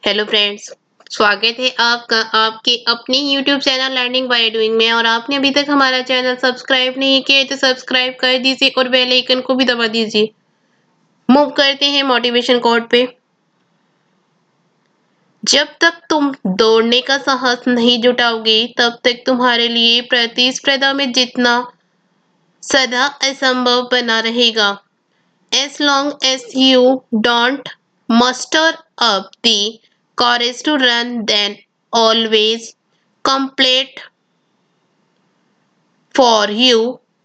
Hello friends, स्वागत है आपका आपके अपने YouTube channel learning by doing में। और आपने अभी तक हमारा चैनल सब्सक्राइब नहीं किया है तो सब्सक्राइब कर दीजिए और बेल आइकन को भी दबा दीजिए। मूव करते हैं मोटिवेशन कोट पे। जब तक तुम दौड़ने का साहस नहीं जुटाओगे तब तक तुम्हारे लिए प्रतिस्पर्धा में जीतना सदा असंभव बना रहेगा। As long as you don't muster up the courage to run, then always complete for you,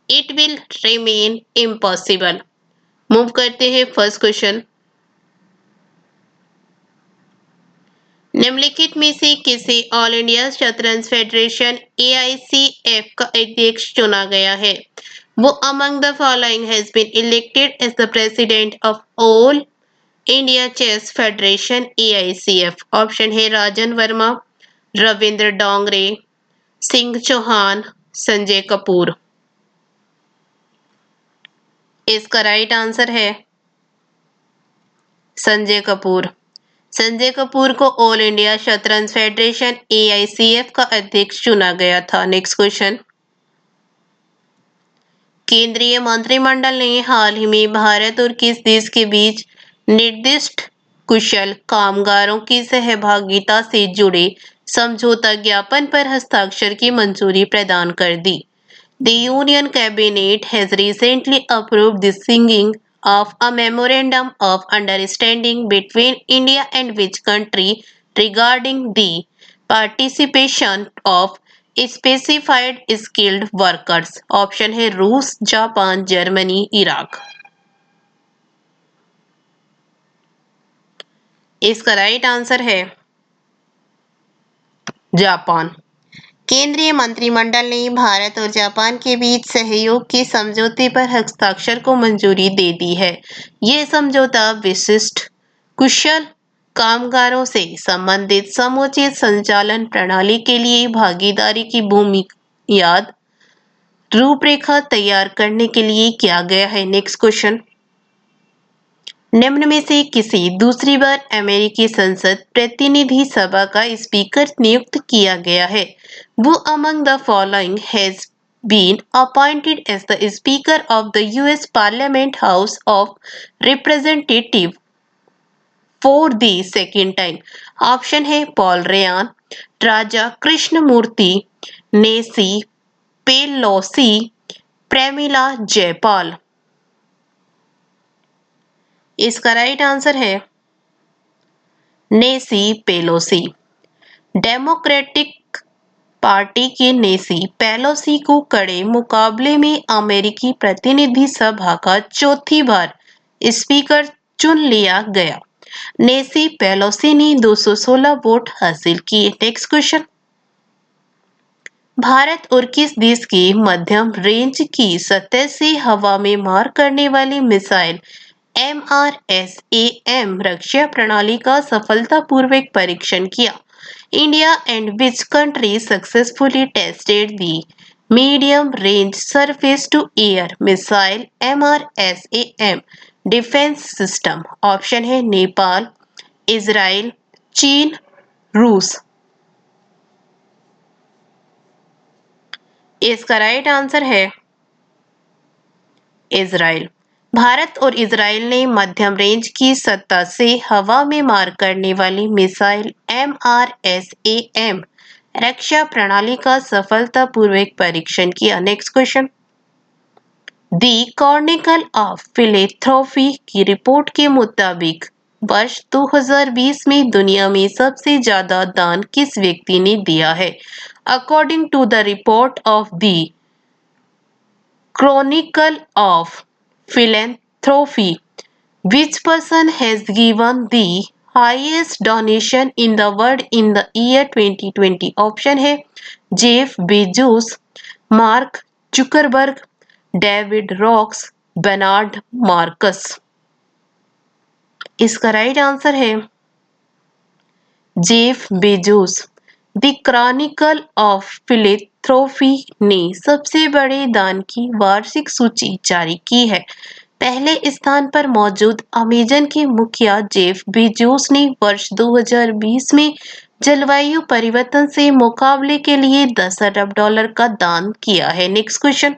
it will remain impossible. Move करते हैं फर्स्ट क्वेश्चन। निम्नलिखित में से किसे ऑल इंडिया शतरंज फेडरेशन AICF का अध्यक्ष चुना गया है? Who among the following has been elected as the president of All India Chess Federation AICF। Option है राजन वर्मा, रविंद्र डोंगरे, सिंह चौहान, संजय कपूर। इसका राइट आंसर है संजय कपूर। संजय कपूर को ऑल इंडिया शतरंज फेडरेशन AICF का अध्यक्ष चुना गया था। Next question. केंद्रीय मंत्रिमंडल ने हाल ही में भारत और किस देश के बीच निर्दिष्ट कुशल कामगारों की सहभागिता से जुड़े समझौता ज्ञापन पर हस्ताक्षर की मंजूरी प्रदान कर दी? The Union Cabinet has recently approved the signing of a memorandum of understanding between India and which country regarding the participation of specified skilled workers? Option है रूस, जापान, जर्मनी, इराक। इसका राइट आंसर है Japan. केंद्रीय मंत्रिमंडल ने भारत और Japan के बीच सहयोग के समझौते पर हस्ताक्षर को मंजूरी दे दी है। ये समझौता विशिष्ट कुशल कामगारों से संबंधित समुचित संचालन प्रणाली के लिए भागीदारी की बुनियाद रूपरेखा तैयार करने के लिए किया गया है। Next question. निम्न में से किसे दूसरी बार अमेरिकी संसद प्रतिनिधि सभा का स्पीकर नियुक्त किया गया है? Who among the following has been appointed as the Speaker of the US Parliament House of Representatives for the second time? Option है पॉल रेयान, राजा कृष्णमूर्ति, नेसी पेलोसी, प्रेमिला जयपाल। इसका राइट आंसर है नेसी पेलोसी। डेमोक्रेटिक पार्टी के नेसी Pelosi को कड़े मुकाबले में अमेरिकी प्रतिनिधि सभा का चौथी बार स्पीकर चुन लिया गया। नेसी पेलोसी ने 216 वोट हासिल किए। Next question. भारत और किस देश के मध्यम रेंज की सतह से हवा में मार करने वाली मिसाइल MRSAM रक्षा प्रणाली का सफलतापूर्वक परीक्षण किया? India and which country successfully tested the medium range surface to air missile MRSAM defense system? Option है नेपाल, इजराइल, चीन, रूस। इसका राइट आंसर है इजराइल। भारत और इजराइल ने मध्यम रेंज की सतह से हवा में मार करने वाली मिसाइल MRSAM रक्षा प्रणाली का सफलतापूर्वक परीक्षण किया। Next question. The Chronicle of Philanthropy की रिपोर्ट के मुताबिक वर्ष 2020 में दुनिया में सबसे ज्यादा दान किस व्यक्ति ने दिया है? According to the report of the Chronicle of Philanthropy, which person has given the highest donation in the world in the year 2020? Option है Jeff Bezos, mark Zuckerberg, David rocks, Bernard Marcus. इसका right answer है Jeff Bezos. The Chronicle of philanthropy ने सबसे बड़े दान की वार्षिक सूची जारी की है। पहले स्थान पर मौजूद अमेजन के मुखिया जेफ बेजोस ने वर्ष 2020 में जलवायु परिवर्तन से मुकाबले के लिए $10 अरब का दान किया है। नेक्स्ट क्वेश्चन,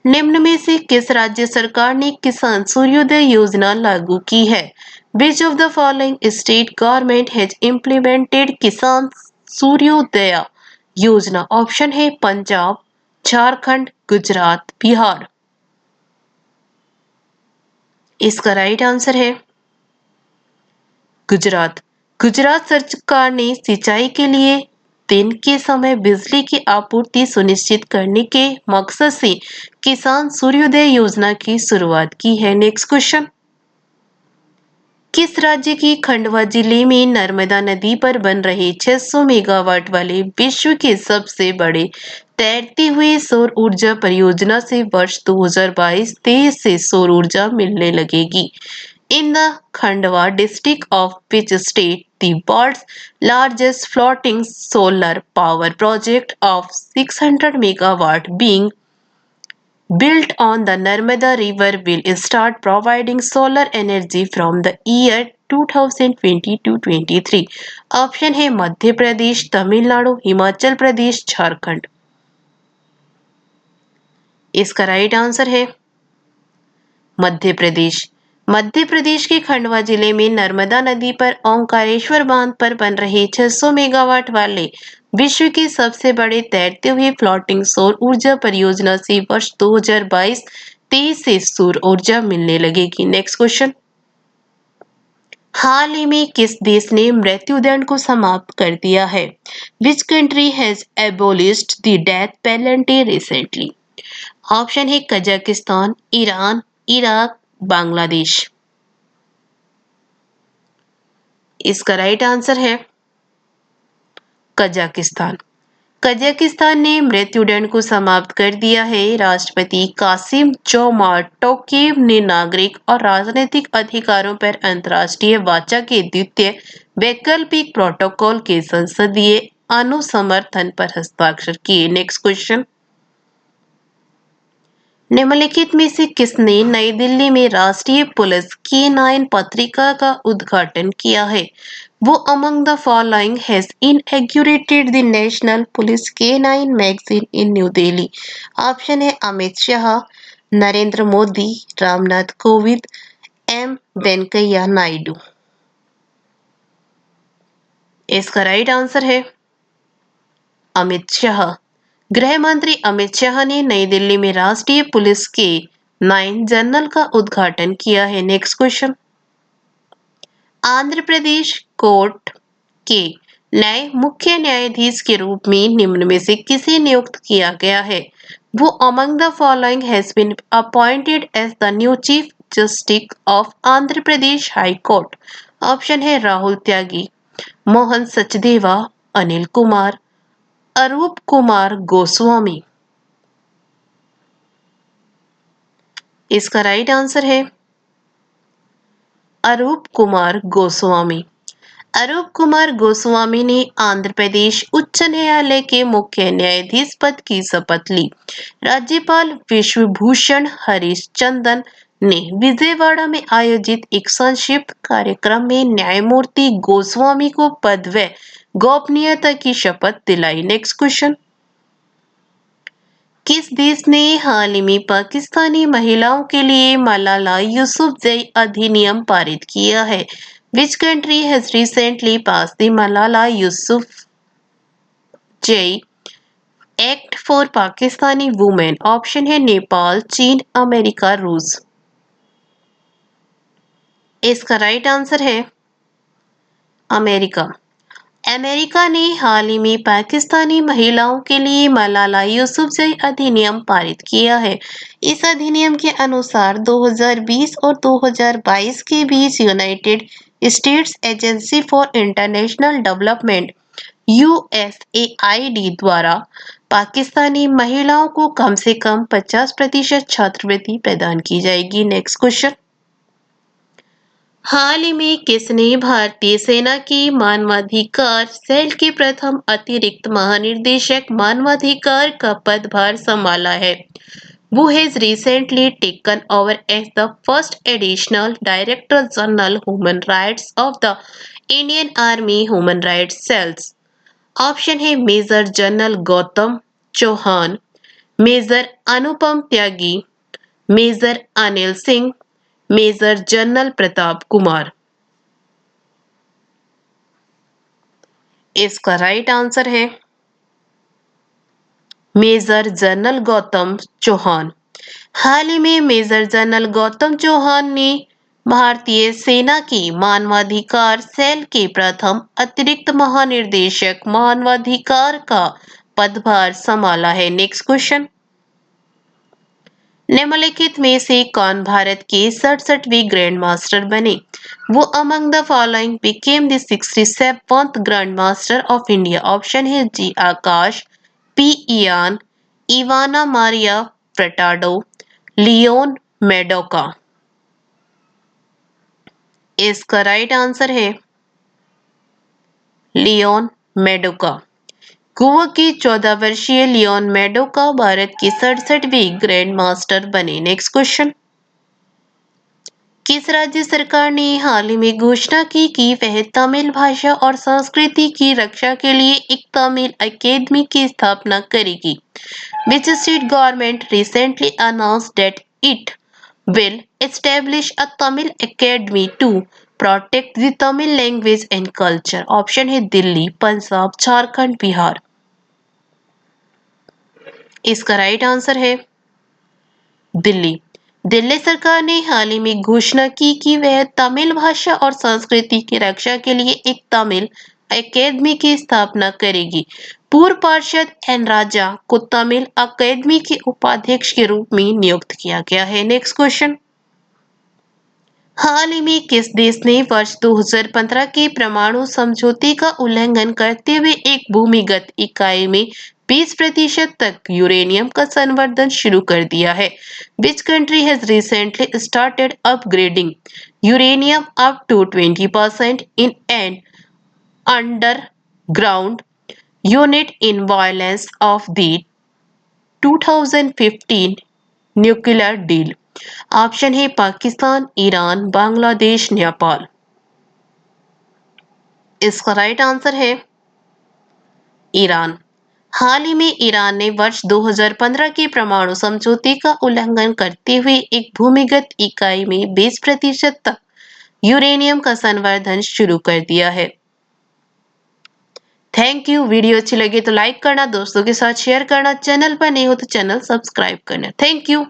निम्न में से किस राज्य सरकार ने किसान सूर्योदय योजना लागू की है? Which of the following state government has implemented किसान सूर्योदय योजना? ऑप्शन है पंजाब, झारखंड, गुजरात, बिहार। इसका राइट आंसर है गुजरात। गुजरात सरकार ने सिंचाई के लिए दिन के समय बिजली की आपूर्ति सुनिश्चित करने के मकसद से किसान सूर्योदय योजना की शुरुआत की है। नेक्स्ट क्वेश्चन, किस राज्य की खंडवा जिले में नर्मदा नदी पर बन रहे 600 मेगावाट वाले विश्व के सबसे बड़े तैरती हुई सौर ऊर्जा परियोजना से वर्ष 2022-23 से सौर ऊर्जा मिलने लगेगी? In the Khandwa district of which state the world's largest floating solar power project of 600 megawatt being built on the Narmada River will start providing solar energy from the year 2020-23? Option है मध्य प्रदेश, तमिलनाडु, हिमाचल प्रदेश, झारखंड। इसका right answer है मध्य प्रदेश। मध्य प्रदेश के खंडवा जिले में नर्मदा नदी पर ओंकारेश्वर बांध पर बन रहे 600 मेगावाट वाले विश्व के सबसे बड़े तैरते हुए फ्लोटिंग सौर ऊर्जा परियोजना से वर्ष 2022-23 से सौर ऊर्जा मिलने लगेगी। नेक्स्ट क्वेश्चन, हाल ही में किस देश ने मृत्युदंड को समाप्त कर दिया है? Which country has एबोलिश्ड the death penalty recently? Option है कजाकिस्तान, ईरान, इराक, बांग्लादेश। इसका राइट आंसर है कजाकिस्तान। कजाकिस्तान ने मृत्युदंड को समाप्त कर दिया है। राष्ट्रपति कासिम जोमार्ट टोकायेव ने नागरिक और राजनीतिक अधिकारों पर अंतर्राष्ट्रीय वाचा के द्वितीय वैकल्पिक प्रोटोकॉल के संसदीय अनुसमर्थन पर हस्ताक्षर किए। नेक्स्ट क्वेश्चन, निम्नलिखित में से किसने नई दिल्ली में राष्ट्रीय पुलिस K9 पत्रिका का उद्घाटन किया है? Who among the following has inaugurated the national police K9 magazine in new Delhi? Option है अमित शाह, नरेंद्र मोदी, रामनाथ कोविंद, एम वेंकैया नायडू। इसका राइट आंसर है अमित शाह। गृह मंत्री अमित शाह ने नई दिल्ली में राष्ट्रीय पुलिस के 9 जर्नल का उद्घाटन किया है। Next question, Andhra Pradesh court के नए मुख्य न्यायाधीश के रूप में निम्न में से किसे नियुक्त किया गया है? Who among the following has been appointed as the new chief justice of Andhra Pradesh high court? Option है राहुल त्यागी, मोहन सचदेवा, अनिल कुमार, अरूप कुमार गोस्वामी। इसका राइट आंसर है अरूप कुमार गोस्वामी। अरूप कुमार गोस्वामी ने आंध्र प्रदेश उच्च न्यायालय के मुख्य न्यायाधीश पद की शपथ ली। राज्यपाल विश्वभूषण हरिचंदन ने विजयवाड़ा में आयोजित एक संक्षिप्त कार्यक्रम में न्यायमूर्ति गोस्वामी को पद व गोपनीयता की शपथ दिलाई। नेक्स्ट क्वेश्चन, किस देश ने हाल ही में पाकिस्तानी महिलाओं के लिए मलाला यूसुफजई अधिनियम पारित किया है? Which country has recently pass the Malala Yousafzai act for Pakistani women? Option है नेपाल, चीन, अमेरिका, रूस। इसका राइट आंसर है अमेरिका। अमेरिका ने हाल ही में पाकिस्तानी महिलाओं के लिए मलाला यूसुफजई अधिनियम पारित किया है। इस अधिनियम के अनुसार 2020 और 2022 के बीच United States Agency for International Development USAID द्वारा पाकिस्तानी महिलाओं को कम से कम 50% छात्रवृत्ति प्रदान की जाएगी। नेक्स्ट क्वेश्चन, हाल ही में किसने भारतीय सेना की मानवाधिकार सेल के प्रथम अतिरिक्त महानिदेशक मानवाधिकार का पदभार संभाला है? who has recently taken over as the first additional Director General Human Rights of the Indian Army Human Rights Cells? Option है Major General Gautam Chauhan, Major Anupam Tyagi, Major Anil Singh, Major General Pratap Kumar. इसका राइट आंसर है मेजर जनरल गौतम चौहान। हाल ही में Major General Gautam Chauhan ने भारतीय सेना की मानवाधिकार सेल के प्रथम अतिरिक्त महानिर्देशक मानवाधिकार का पदभार संभाला है। नेक्स्ट क्वेश्चन, निम्नलिखित में से कौन भारत के 67वें ग्रैंड मास्टर बने? वो among the following became the 67th grand master of India? Option है जी आकाश, पी इयान, इवाना मारिया फ्रटाडो, लियोन मेडोका। इसका राइट आंसर है लियोन मेडोका। गोवा के 14 वर्षीय लियोन मेडोका भारत के 67वें ग्रैंड मास्टर बने। नेक्स्ट क्वेश्चन, किस राज्य सरकार ने हाल ही में घोषणा की कि वह तमिल भाषा और संस्कृति की रक्षा के लिए एक तमिल अकेदमी की स्थापना करेगी? Which state government recently announced that it will establish a Tamil academy to protect the Tamil language and culture? Option है दिल्ली, पंजाब, झारखंड, बिहार। इसका राइट आंसर है दिल्ली। दिल्ली सरकार ने हाल ही में घोषणा की कि वह तमिल भाषा और संस्कृति की रक्षा के लिए एक तमिल अकेदमी की स्थापना करेगी। पूर्व पार्षद एन राजा को तमिल अकेदमी के उपाध्यक्ष के रूप में नियुक्त किया गया है। नेक्स्ट क्वेश्चन, हाल ही में किस देश ने वर्ष 2015 के परमाणु समझौते का उल्लंघन करते हुए एक भूमिगत इकाई में 20% तक यूरेनियम का संवर्धन शुरू कर दिया है? Which country has recently started upgrading uranium up to 20% in an underground unit in violation of the 2015 nuclear deal? Option है पाकिस्तान, ईरान, बांग्लादेश, नेपाल। इसका राइट आंसर है ईरान। हाल ही में ईरान ने वर्ष 2015 के परमाणु समझौते का उल्लंघन करते हुए एक भूमिगत इकाई में 20% तक यूरेनियम का संवर्धन शुरू कर दिया है। Thank you. वीडियो अच्छी लगे तो लाइक करना, दोस्तों के साथ शेयर करना, चैनल पर नए हो तो चैनल सब्सक्राइब करना। Thank you.